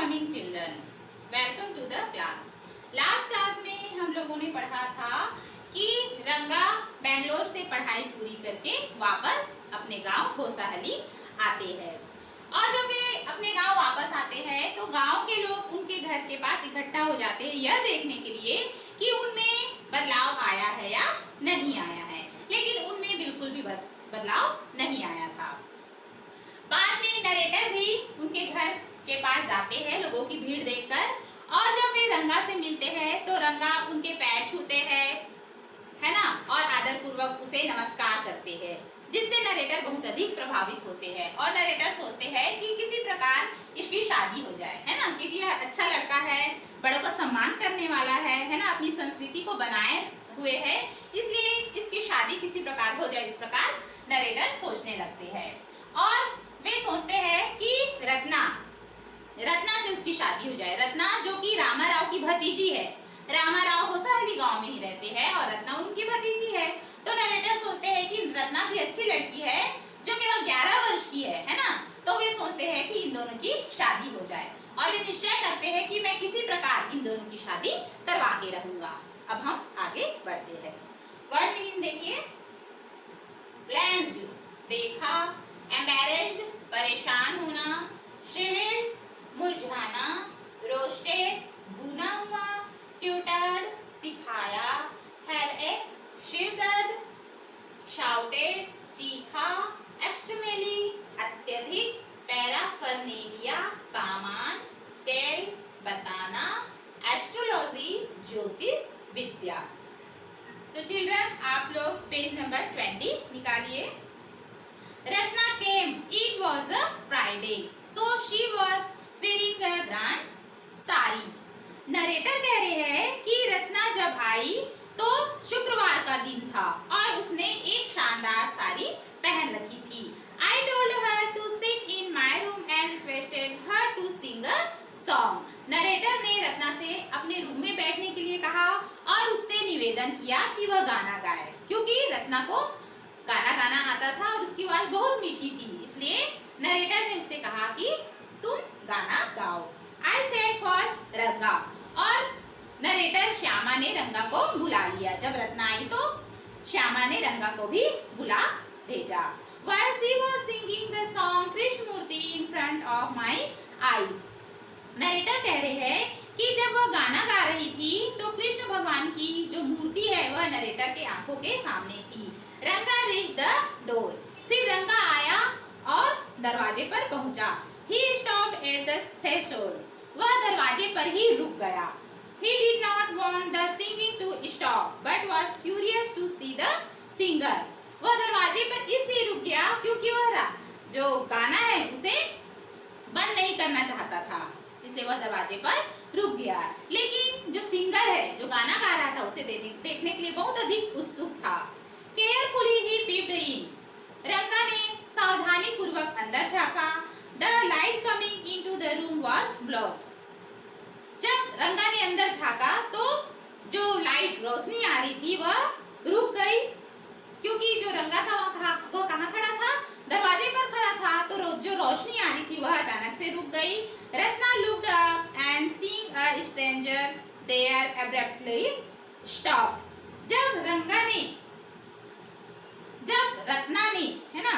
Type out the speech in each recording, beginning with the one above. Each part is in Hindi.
Morning children, welcome to the class. Last class में हम लोगों ने पढ़ा था कि रंगा बेंगलोर से पढ़ाई पूरी करके वापस अपने गांव होसाहली आते हैं और जब वे अपने गांव वापस आते हैं तो गांव के लोग उनके घर के पास इकट्ठा हो जाते हैं यह देखने के लिए कि उनमें बदलाव आया है या नहीं आया है। लेकिन उनमें बिल्कुल भी बदलाव नहीं आया था। बाद में नरेटर भी उनके घर के पास जाते हैं लोगों की भीड़ देखकर और जब वे रंगा से मिलते हैं तो रंगा उनके पैर छूते हैं, है ना, और आदर पूर्वक उसे नमस्कार करते हैं, जिससे नरेटर बहुत अधिक प्रभावित होते हैं और नरेटर सोचते हैं कि किसी प्रकार इसकी शादी हो जाए, है ना, क्योंकि यह अच्छा लड़का है, बड़ों का सम्मान करने वाला है ना, अपनी संस्कृति को बनाए हुए है, इसलिए इसकी शादी किसी प्रकार हो जाए, इस प्रकार नरेटर सोचने लगते हैं। और वे सोचते हैं कि रत्ना से उसकी शादी हो जाए। रत्ना जो कि रामाराव की भतीजी है, रामाराव होसाहली गांव में ही रहते हैं और रत्ना उनकी भतीजी है। तो नरेटर सोचते हैं कि रत्ना भी अच्छी लड़की है जो केवल 11 वर्ष की है ना, तो वे सोचते हैं कि इन दोनों की शादी हो जाए और वे निश्चय करते हैं कि मैं किसी प्रकार इन दोनों की शादी करवा के रहूंगा। अब हम आगे बढ़ते हैं। वर्ड मीनिंग देखिए। ब्लैंक्ड देखा, एम्बैरेस्ड परेशान होना, श्रिवेल्ड मुरझाना, रोस्टेड भुना हुआ, ट्यूटर्ड सिखाया, हेडेक सिर दर्द, शाउटेड चीखा, एक्सट्रीमली अत्यधिक, पैराफर्नेलिया सामान, टेल बताना, एस्ट्रोलॉजी ज्योतिष विद्या। तो चिल्ड्रन आप लोग पेज नंबर 20 निकालिए। Ratna came. It was a Friday, so she was wearing a grand sari. Narrator कह रहे हैं कि रत्ना जब आई तो शुक्रवार का दिन था और उसने एक शानदार साड़ी पहन रखी थी। I told her to sit in my room and requested her to sing a song. Narrator ने रत्ना से अपने रूम में बैठने के लिए कहा और उससे निवेदन किया कि वह गाना गाए, क्योंकि रत्ना को गाना गाना आता था और उसकी आवाज बहुत मीठी थी, इसलिए नरेटर ने उससे कहा कि तुम गाना गाओ। I said for रंगा, और नरेटर श्यामा ने रंगा को बुला लिया। जब रत्ना आई तो श्यामा ने रंगा को भी बुला भेजा। While she was singing the song Krishnamurti in front of my eyes. Narrator कह रहे हैं कि जब वह गाना गा रही थी तो कृष्ण भगवान की जो मूर्ति है वह नरेटर के आंखों के सामने थी। रंगा reached the door. फिर रंगा आया और दरवाजे पर पहुंचा। He stopped at the threshold. वह दरवाजे पर ही रुक गया। He did not want the singing to stop, but was curious to see the singer. वह दरवाजे पर इसलिए रुक गया क्योंकि वह जो गाना है उसे बंद नहीं करना चाहता था, इसलिए वह दरवाजे पर रुक गया। लेकिन जो सिंगर है, जो गाना गा रहा था, उसे देखने के लिए बहुत अधिक उत्सुक था। Carefully he peeped in. रंगा ने सावधानी पूर्वक अंदर झांका। The light coming into the room was blocked. जब रंगा ने अंदर झांका तो जो लाइट रोशनी आ रही थी वह रुक गई, क्योंकि जो रंगा था वह कहाँ खड़ा था? दरवाजे पर खड़ा था, तो जो रोशनी आ रही थी वह अचानक से रुक गई। Ratna looked up and seeing a stranger there abruptly stopped. जब रत्ना ने, है ना,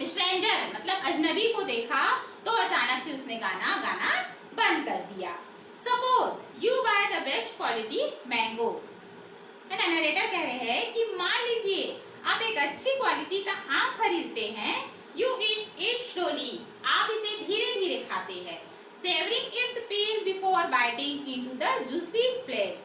स्ट्रेंजर मतलब अजनबी को देखा तो अचानक से उसने गाना गाना बंद कर दिया। Suppose you by the best quality mango, है ना, नरेटर कह रहे हैं कि मान लीजिए आप एक अच्छी क्वालिटी का आम खरीदते हैं। यू ईट इट स्लोली, आप इसे धीरे धीरे खाते हैं। Savouring its peel before biting into the juicy flesh,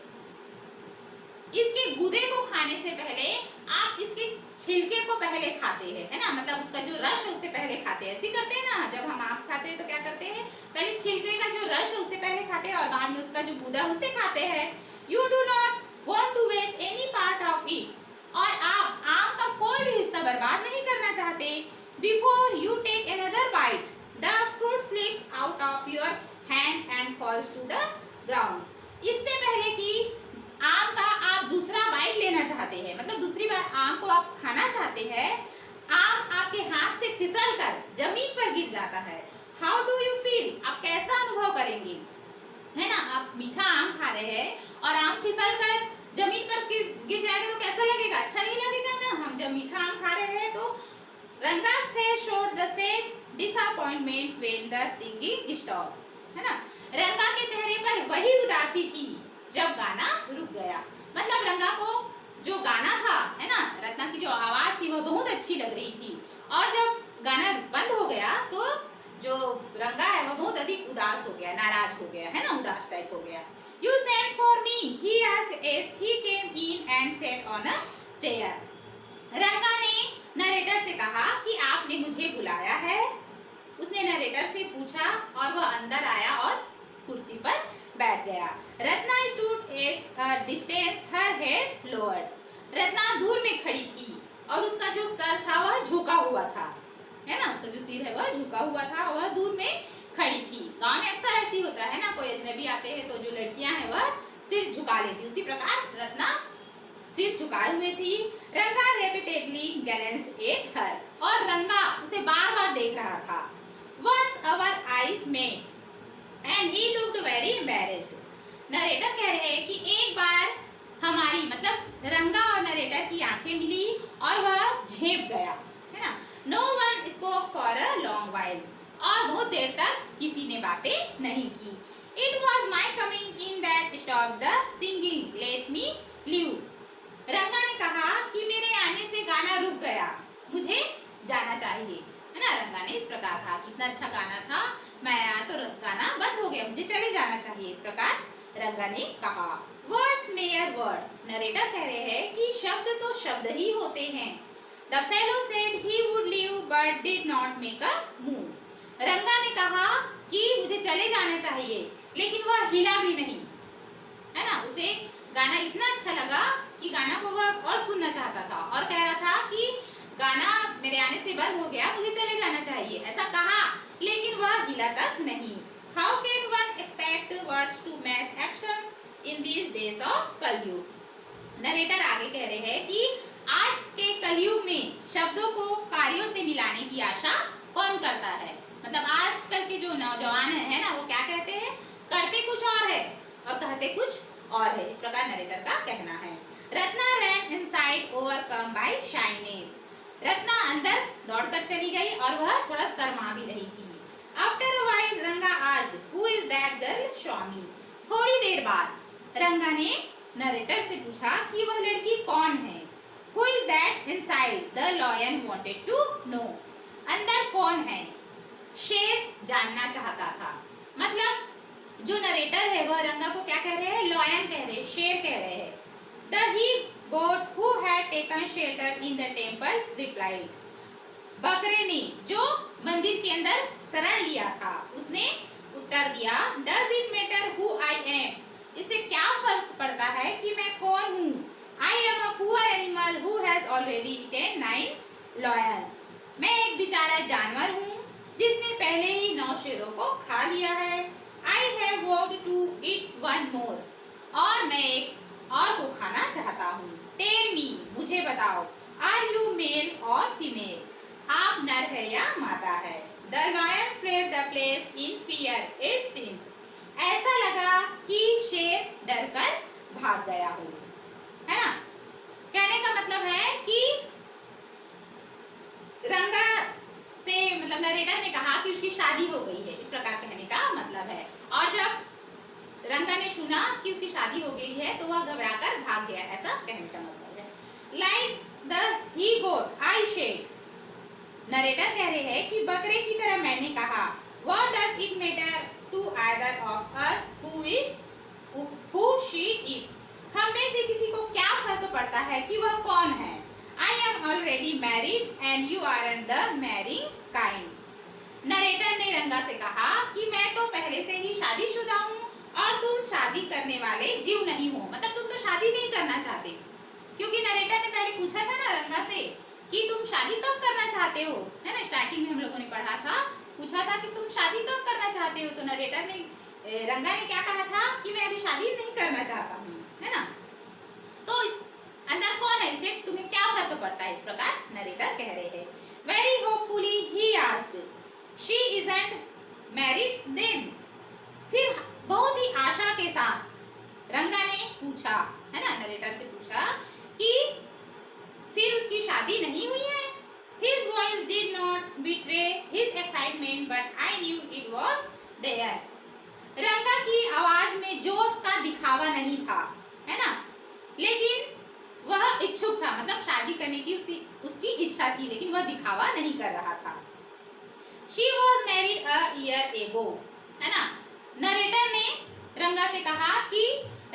इसके गूदे को खाने से पहले आप इसके छिलके को पहले खाते हैं, है ना, मतलब उसका जो रस है उसे पहले खाते हैं। ऐसे करते हैं ना, जब हम आम खाते हैं तो क्या करते हैं, पहले छिलके का जो रस है उसे पहले खाते हैं और बाद में उसका जो गूदा उसे खाते हैं। You do not want to waste any part of it, और आप आम का कोई भी हिस्सा बर्बाद नहीं करना चाहते। Before you take another bite the fruit slips out of your hand and falls to the ground, इससे पहले कि आम का आप दूसरा बाइट लेना चाहते हैं, मतलब दूसरी बार आम को आप खाना चाहते हैं, आम आपके हाथ से फिसल कर जमीन पर गिर जाता है। हाउ डू यू फील, आप कैसा अनुभव करेंगे? आम फिसल कर जमीन पर गिर जाएगा तो कैसा लगेगा? अच्छा नहीं लगेगा ना। हम जब मीठा आम खा रहे हैं तो रंगा's face showed the same disappointment when the singing stopped, है ना। रंगा के चेहरे पर वही उदासी थी जब गाना रुक गया। मतलब रंगा को जो गाना था, है ना, रत्ना की जो आवाज थी वह बहुत अच्छी लग रही थी, और जब गाना बंद हो गया तो जो रंगा है वह बहुत अधिक उदास हो गया, नाराज हो गया, है ना, उदास टाइप हो गया। You sent for me, he asked as he came in and sat on a chair. रंगा ने नरेटर से कहा कि आपने मुझे बुलाया है। उसने नरेटर से पूछा और वह अंदर आया और कुर्सी पर बैठ गया। Ratna stood at a distance, her head lowered. Ratna दूर में खड़ी थी और उसका जो सर था वह झुका हुआ था, है ना, उसका जो सिर है वह झुका हुआ था, वह दूर में खड़ी थी। गांव में अक्सर ऐसी होता है ना, कोई अजनबी आते हैं तो जो लड़कियां हैं वह सिर झुका लेती, उसी प्रकार रत्ना सिर झुकाए हुए थी। रंगा repeatedly glanced at her, और रंगा उसे बार बार देख रहा था। Once our eyes met and he looked very embarrassed. Narrator कह रहे हैं कि एक बार हमारी, मतलब रंगा और नरेटर की आंखें मिली और वह झेप गया, है ना। No one spoke for a long while, और बहुत देर तक किसी ने बातें नहीं की। It was my coming in that stopped the singing. Let me leave. रंगा ने कहा कि मेरे आने से गाना रुक गया, मुझे जाना चाहिए, है ना। रंगा ने इस प्रकार कहा कि इतना अच्छा गाना था, मैं आया तो गाना बंद हो गया, मुझे चले जाना चाहिए, इस प्रकार रंगा ने कहा। वर्ड्स मेयर वर्ड्स, नरेटर कह रहे हैं कि शब्द तो शब्द ही होते हैं। The fellow said he would leave but did not make a move. रंगा ने कहा कि मुझे चले जाना चाहिए, लेकिन वह हिला भी नहीं, है ना। उसे गाना इतना अच्छा लगा कि गाना को वह और सुनना चाहता था और कह रहा था कि गाना मेरे आने से बंद हो गया, मुझे चले जाना चाहिए, ऐसा कहा, लेकिन वह हिला तक नहीं। How can one expect words to match actions in these days of कलयुग। नरेटर आगे कह रहे हैं कि आज के कलयुग में शब्दों को कार्यों से मिलाने की आशा कौन करता है। मतलब आजकल के जो नौजवान है ना, वो क्या कहते हैं, करते कुछ और है और कहते कुछ और है, इस प्रकार नरेटर का कहना है। Ratna ran inside overcome by shyness। Ratna अंदर दौड़कर चली गई और वह थोड़ा शर्मा भी रही थी। After a while रंगा asked, Who is that girl? Show me। थोड़ी देर बाद रंगा ने नरेटर से पूछा कि वह लड़की कौन है। Who is that inside? The lion wanted to know। अंदर कौन है, शेर जानना चाहता था। मतलब जो नरेटर है वह रंगा को क्या कह रहे हैं, लॉयन कह रहे हैं, शेर कह रहे हैं। The he goat who had taken shelter in the temple replied। बकरे ने जो मंदिर के अंदर शरण लिया था उसने उत्तर दिया, Does it matter who I am? इससे क्या फर्क पड़ता है कि मैं कौन हूँ। I am a poor animal who has already eaten 9 lions। मैं एक बेचारा जानवर हूँ जिसने पहले ही 9 शेरों को खा लिया है। I have vowed to eat one more। और मैं एक और को खाना चाहता हूँ। Tell me, मुझे बताओ, Are you male or female? आप नर है या मादा है। The lion fled the place in fear, it seems। ऐसा लगा कि शेर डरकर भाग गया हो, है ना। कहने का मतलब है कि रंगा से, मतलब नरेटर ने कहा कि उसकी शादी हो गई है, इस प्रकार कहने का मतलब है। और जब रंगा ने सुना कि उसकी शादी हो गई है तो वह घबराकर भाग गया, ऐसा कहने का मतलब है। Like the he goat I said। Narrator कह रहे हैं कि बकरे की तरह मैंने कहा। What does it matter to either of us who she is? हम में से किसी को क्या फर्क पड़ता है कि वह कौन है। I am already married and you aren't the marrying kind। Narrator ने रंगा से कहा कि मैं तो पहले से ही शादीशुदा हूँ और तुम शादी करने वाले जीव नहीं हो। मतलब तुम तो शादी नहीं करना चाहते, क्योंकि नरेटर ने पहले पूछा था ना रंगा से कि तुम शादी कब करना चाहते हो, है ना। स्टार्टिंग में हम लोगों ने पढ़ा था, पूछा था कि तुम शादी कब करना चाहते हो, तो नरेटर ने, रंगा ने क्या कहा था कि मैं अभी शादी नहीं करना चाहता हूँ, है ना। तो अंदर कौन है, इसे तुम्हें क्या फर्क पड़ता है, इस प्रकार नरेटर कह रहे हैं। Very hopefully he asked, she isn't married then. फिर बहुत ही आशा के साथ रंगा ने पूछा, there. रंगा की आवाज में जोश का दिखावा नहीं था, है ना, लेकिन वह इच्छुक था, मतलब शादी करने की उसकी इच्छा थी, लेकिन वह दिखावा नहीं कर रहा था। She was married a year ago, है ना। नरेटर ने रंगा से कहा कि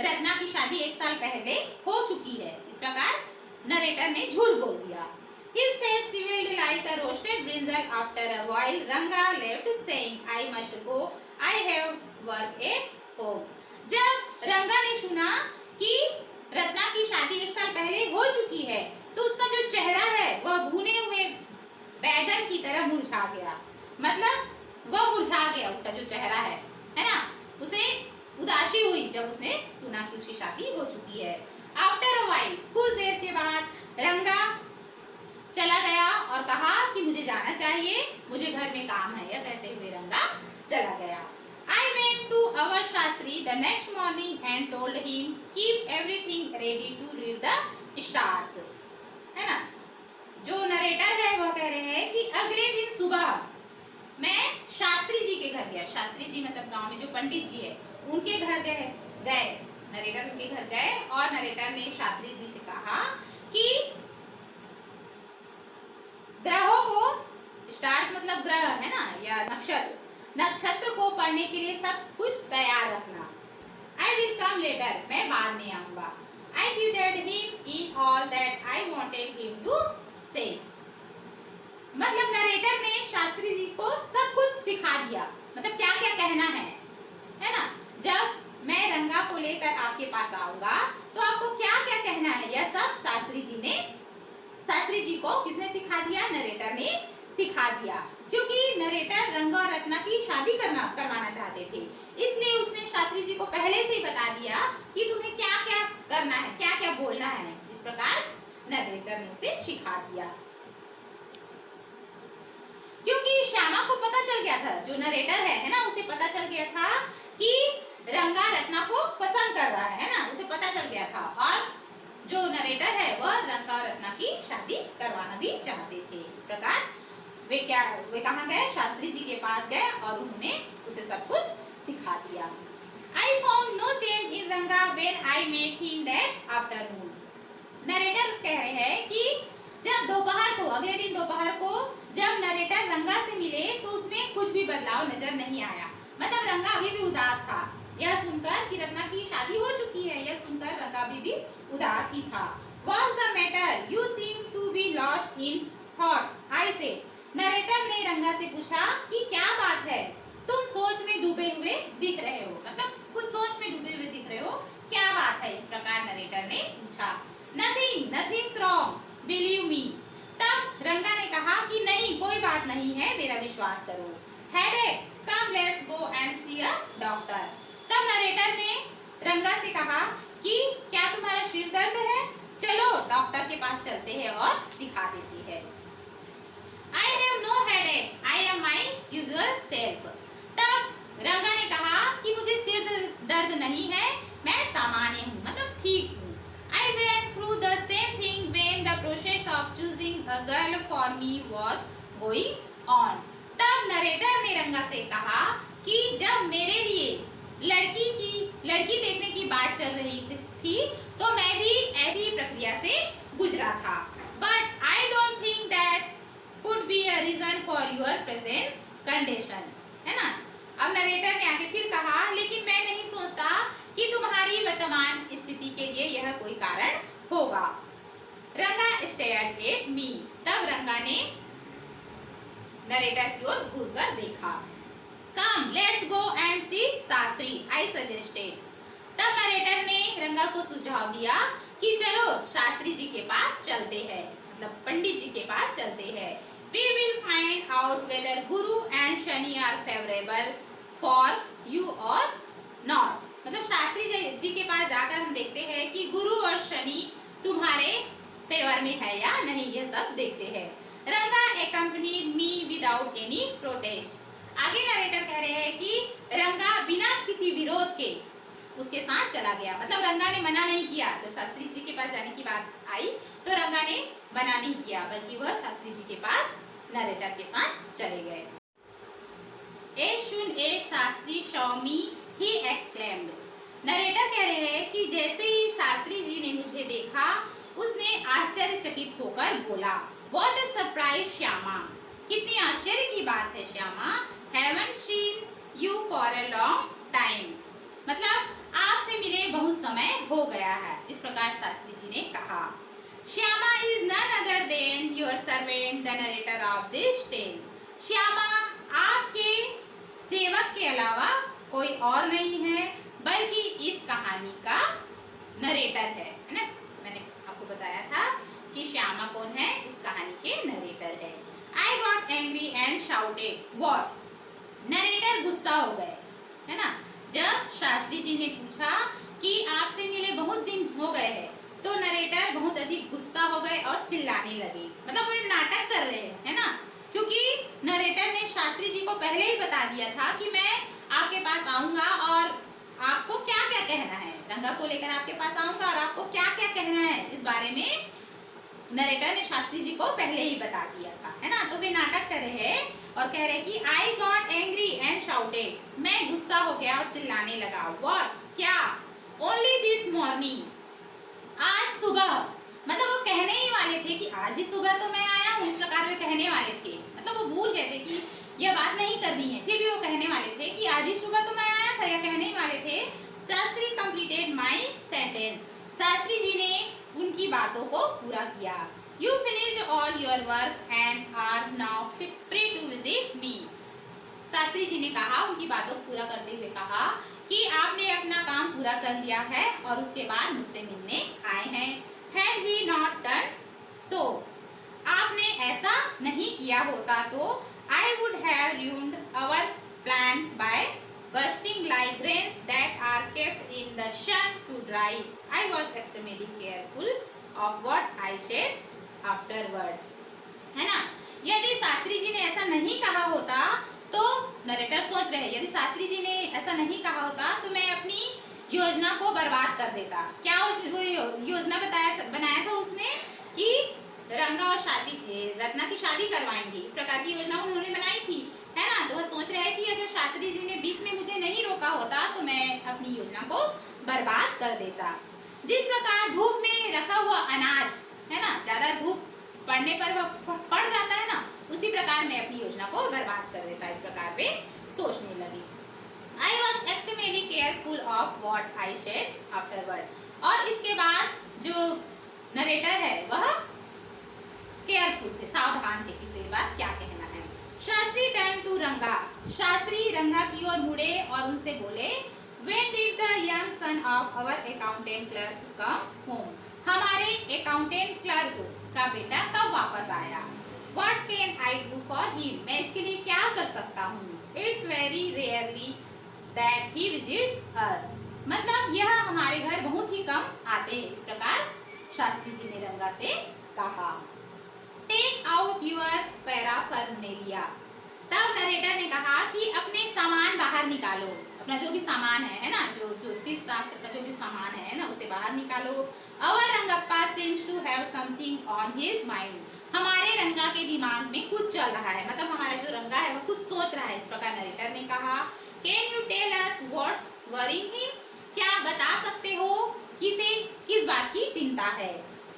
रत्ना की शादी 1 साल पहले हो चुकी है। इस प्रकार नरेटर ने झूठ बोल दिया। His face shriveled like a roasted brinjal after a while. Ranga left, saying, "I must go. I have work at home." जब रंगा ने सुना कि रत्ना की शादी 1 साल पहले हो चुकी है, तो उसका जो चेहरा है वह भुने हुए बैगन की तरह मुरझा गया। मतलब वह मुरझा गया, उसका जो चेहरा है ना, उसे उदासी हुई जब उसने सुना कि उसकी शादी हो चुकी है। आफ्टर अ वाइल, कुछ देर के बाद रंगा चला गया और कहा कि मुझे जाना चाहिए, मुझे घर में काम है। यह कहते हुए रंगा चला गया। I went to our Shastri the next morning and told him keep everything ready to read the stars. है ना, जो नरेटर है वह कह रहे हैं कि अगले दिन सुबह मैं शास्त्री जी के घर गया। शास्त्री जी मतलब गांव में जो पंडित जी है उनके घर गए। नरेटर उनके घर गए और नरेटर ने शास्त्री जी से कहा कि ग्रहों को, स्टार्स मतलब ग्रह है ना, या नक्षत्र को पढ़ने के लिए सब कुछ तैयार रखना। I will come later, मैं बाद में आऊंगा। I tutored him in all that I wanted him to say. मतलब नरेटर ने शास्त्री जी को सब कुछ सिखा दिया, मतलब क्या क्या कहना है ना। जब मैं रंगा को लेकर आपके पास आऊंगा तो आपको क्या क्या कहना है, यह सब शास्त्री जी को किसने सिखा दिया? नरेटर ने सिखा दिया। क्योंकि नरेटर रंगा और रत्ना की शादी करवाना चाहते थे, इसलिए उसने शास्त्री जी को पहले से ही बता दिया कि तुम्हें क्या क्या करना है, क्या क्या बोलना है। इस प्रकार नरेटर ने उसे सिखा दिया। क्योंकि श्यामा को पता चल गया था, जो नरेटर है ना, उसे पता चल गया था कि रंगा रत्ना को पसंद कर रहा है ना, उसे पता चल गया था। और जो नरेटर है वह रंगा और रत्ना की शादी करवाना भी चाहते थे। इस प्रकार वे कहाँ गए? शास्त्री जी के पास गए और उन्होंने उसे सब कुछ सिखा दिया। I found no change in Ranga when I met him that afternoon. Narrator कह रहे हैं कि जब दोपहर को, अगले दिन दोपहर को जब नरेटर रंगा से मिले तो उसमें कुछ भी बदलाव नजर नहीं आया। मतलब रंगा अभी भी उदास था। यह सुनकर कि रत्ना की शादी हो चुकी है, यह सुनकर रंगा अभी भी उदास ही था। What's the matter? You seem to be lost in thought. I said. Narrator ने रंगा से पूछा कि क्या बात है, तुम सोच में डूबे हुए दिख रहे हो, मतलब कुछ सोच में डूबे हुए दिख रहे हो, क्या बात है? इस प्रकार नरेटर ने पूछा। Nothing's wrong. Believe me. तब रंगा ने कहा कि नहीं, कोई बात नहीं है, मेरा विश्वास करो। Headache, come let's go and see a doctor. तब नरेटर ने रंगा से कहा कि क्या तुम्हारा सिर दर्द है? चलो डॉक्टर के पास चलते हैं और दिखा देते हैं। I have no headache. I am my usual self. तब रंगा ने कहा कि मुझे सिर दर्द नहीं है, मैं सामान्य हूँ, मतलब ठीक हूँ। I went through the same thing when the process of choosing a girl for me was going on. तब नरेटर ने रंगा से कहा कि जब मेरे लिए लड़की देखने की बात चल रही थी तो मैं भी ऐसी प्रक्रिया से गुजरा था। But I don't think that could be a reason for your present condition. है ना। अब नरेटर ने आगे फिर कहा, लेकिन मैं नहीं सोचता कि तुम्हारी वर्तमान स्थिति के लिए यह कोई कारण होगा। रंगा stared at me. तब रंगा ने नरेटर की ओर घूरकर देखा। Come, let's go and see Shastri, I suggested. तब नरेटर ने रंगा को सुझाव दिया कि चलो शास्त्री जी के पास चलते हैं, मतलब पंडित जी के पास चलते हैं। We will find out whether Guru and Shani are favorable for you or not. मतलब शास्त्री जी के पास जाकर हम देखते हैं कि गुरु और शनि तुम्हारे फेवर में है या नहीं, यह सब देखते हैं। रंगा accompanied me without any protest. आगे नरेटर कह रहे हैं कि रंगा बिना किसी विरोध के उसके साथ चला गया, मतलब रंगा ने मना नहीं किया। जब शास्त्री जी के पास जाने की बात आई तो रंगा ने मना नहीं किया, बल्कि वह शास्त्री जी के पास नरेटर के साथ चले गए। As soon as Shastri saw me, he exclaimed. Narrator कह रहे हैं कि जैसे ही शास्त्री जी ने मुझे देखा, उसने आश्चर्यचकित होकर बोला, What a surprise, श्यामा! कितनी आश्चर्य की बात है Shyama! Haven't seen you for a long time. मतलब आपसे मिले बहुत समय हो गया है, इस प्रकार शास्त्री जी ने कहा। Shyama is none other than your servant, the narrator of this tale. Shyama आपके सेवक के अलावा कोई और नहीं है, बल्कि इस कहानी का नरेटर है ना। मैंने आपको बताया था कि श्यामा कौन है, इस कहानी के नरेटर है। I got angry and shouted, What? Narrator गुस्सा हो गए, है ना। जब शास्त्री जी ने पूछा कि आपसे मिले बहुत दिन हो गए हैं, तो नरेटर बहुत अधिक गुस्सा हो गए और चिल्लाने लगे। मतलब वो नाटक कर रहे हैं, है ना, क्योंकि नरेटर ने शास्त्री जी को पहले ही बता दिया था कि मैं आपके पास आऊंगा और आपको क्या क्या कहना है, रंगा को लेकर आपके पास आऊंगा और आपको क्या क्या कहना है, इस बारे में नरेटर ने शास्त्री जी को पहले ही बता दिया था, है ना। तो वे नाटक कर रहे हैं और कह रहे हैं कि I got angry and shouted, मैं गुस्सा हो गया और चिल्लाने लगा। व्हाट? क्या? ओनली दिस मॉर्निंग, आज सुबह। मतलब वो कहने ही वाले थे कि आज ही सुबह तो मैं आया हूँ, इस प्रकार वे कहने वाले थे। मतलब वो भूल गए थे कि यह बात नहीं करनी है, फिर भी वो कहने वाले थे कि आज ही सुबह तो मैं आया था, या कहने ही वाले थे। Shastri completed my sentence, Shastri ji ने उनकी बातों को पूरा किया। You finished all your work and are now free to visit me, Shastri ji ने कहा, उनकी बातों को पूरा करते हुए कहा कि आपने अपना काम पूरा कर लिया है और उसके बाद मुझसे मिलने आए हैं। Had he not done so, आपने ऐसा नहीं किया होता तो I would have ruined our plan by bursting like grains that are kept in the sun to dry. I was extremely careful of what I said afterward. है ना। यदि शास्त्री जी ने ऐसा नहीं कहा होता तो नरेटर सोच रहे हैं, यदि शास्त्री जी ने ऐसा नहीं कहा होता तो मैं अपनी योजना को बर्बाद कर देता। क्या वो योजना बनाया था उसने कि रंगा और रत्ना की शादी करवाएंगे, इस प्रकार की योजना उन्होंने बनाई थी, है ना। तो वह सोच रहे हैं कि अगर शास्त्री जी ने बीच में मुझे नहीं रोका होता तो मैं अपनी योजना को बर्बाद कर देता। जिस प्रकार धूप में रखा हुआ अनाज, है ना, ज्यादा धूप पड़ने पर वह फट जाता है ना, उसी प्रकार मैं अपनी योजना को बर्बाद कर देता। इस प्रकार वे सोचने लगी। I was extremely careful of what I said afterward. और इसके बाद जो नरेटर है वह केयरफुल थे, सावधान थे, किसी बात क्या कहना है। शास्त्री टर्न टू रंगा, शास्त्री रंगा की ओर मुड़े और उनसे बोले, When did the young son of our accountant clerk come home? हमारे अकाउंटेंट क्लर्क का बेटा कब वापस आया? What can I do for him? मैं इसके लिए क्या कर सकता हूँ? It's very rarely that he visits us. मतलब यह हमारे घर बहुत ही कम आते हैं, इस प्रकार शास्त्री जी ने रंगा से कहा। Take out your paraphernalia. तब नरेटर ने कहा कि अपने सामान बाहर निकालो, अपना जो भी सामान है ना, जो ज्योतिष शास्त्र का जो भी सामान है ना, उसे बाहर निकालो। Our Rangappa seems to have something on his mind. हमारे रंगा के दिमाग में कुछ चल रहा है, मतलब हमारा जो रंगा है वो कुछ सोच रहा है, इस प्रकार नरेटर ने कहा। Can you tell us what's worrying him? क्या बता सकते हो किसे किस बात की चिंता है?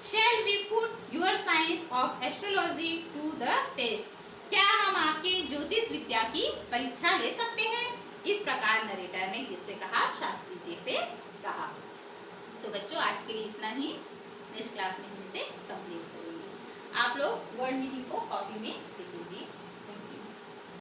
Shall we put your science of astrology to the test? क्या हम आपके ज्योतिष विद्या की परीक्षा ले सकते हैं? इस प्रकार नरेटर ने किससे कहा? शास्त्री जी से कहा। तो बच्चों आज के लिए इतना ही, नेक्स्ट क्लास में हम इसे कंप्लीट करेंगे। आप लोग वर्ड मीनिंग को कॉपी में लिख लीजिए।